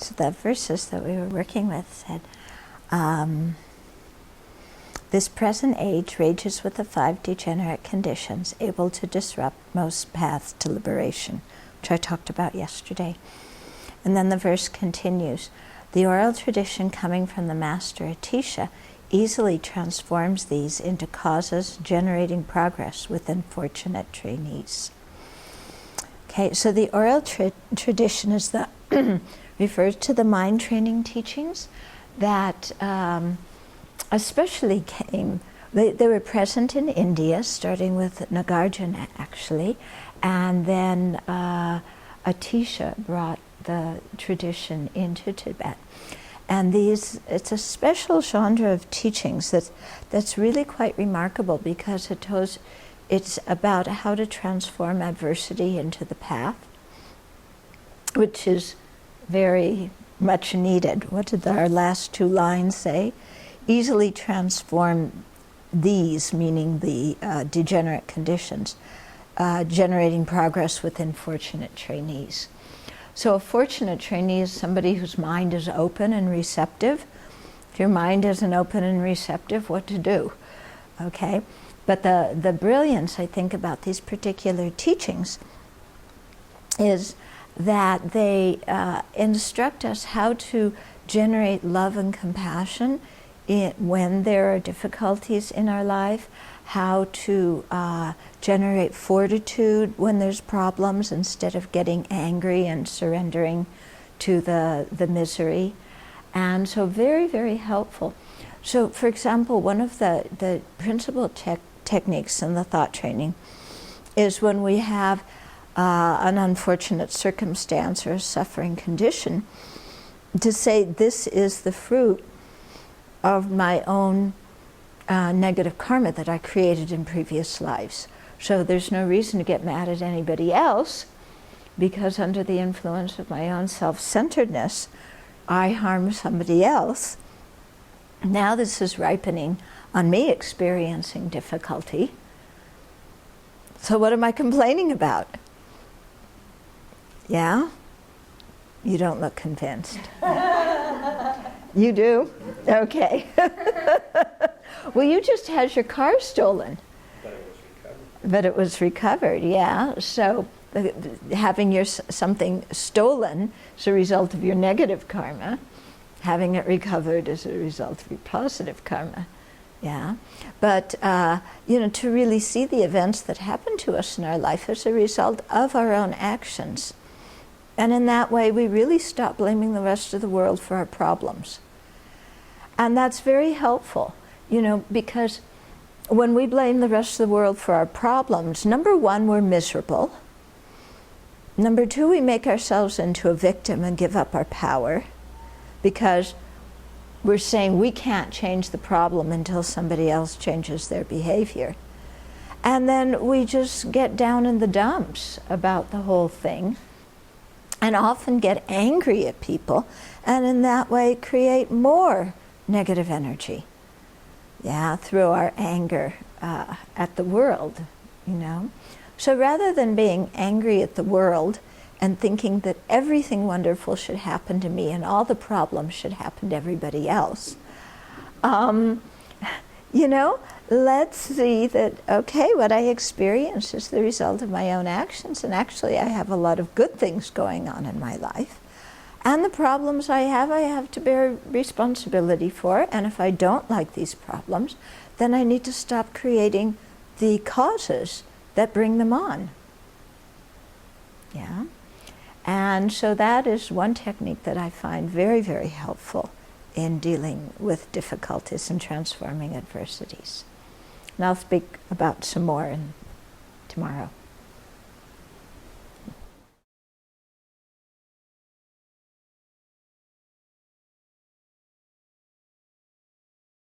So the verses that we were working with said, this present age rages with the 5 degenerate conditions, able to disrupt most paths to liberation, which I talked about yesterday. And then the verse continues, the oral tradition coming from the master Atisha easily transforms these into causes generating progress within fortunate trainees. Okay, so the oral tradition is the refers to the mind training teachings that especially came, they were present in India, starting with Nagarjuna actually, and then Atisha brought the tradition into Tibet. And it's a special genre of teachings that's really quite remarkable because it's about how to transform adversity into the path, which is very much needed. What did our last 2 lines say? Easily transform these, meaning the degenerate conditions, generating progress within fortunate trainees. So a fortunate trainee is somebody whose mind is open and receptive. If your mind isn't open and receptive, what to do? Okay? But the brilliance, I think, about these particular teachings is that they instruct us how to generate love and compassion when there are difficulties in our life, how to generate fortitude when there's problems instead of getting angry and surrendering to the misery. And so very, very helpful. So for example, one of the principal techniques in the thought training is when we have an unfortunate circumstance or a suffering condition, to say this is the fruit of my own negative karma that I created in previous lives. So there's no reason to get mad at anybody else, because under the influence of my own self-centeredness, I harmed somebody else. Now this is ripening on me experiencing difficulty. So what am I complaining about? Yeah? You don't look convinced. You do? Okay. Well, you just had your car stolen. But it was recovered, yeah. So having something stolen is a result of your negative karma. Having it recovered is a result of your positive karma. Yeah. But, to really see the events that happen to us in our life as a result of our own actions. And in that way, we really stop blaming the rest of the world for our problems. And that's very helpful, because when we blame the rest of the world for our problems, number 1, we're miserable. Number 2, we make ourselves into a victim and give up our power, because we're saying we can't change the problem until somebody else changes their behavior. And then we just get down in the dumps about the whole thing, and often get angry at people, and in that way create more negative energy, through our anger at the world, So rather than being angry at the world and thinking that everything wonderful should happen to me and all the problems should happen to everybody else, let's see that, okay, what I experience is the result of my own actions, and actually I have a lot of good things going on in my life. And the problems I have to bear responsibility for, and if I don't like these problems, then I need to stop creating the causes that bring them on. Yeah? And so that is one technique that I find very, very helpful in dealing with difficulties and transforming adversities. And I'll speak about some more tomorrow.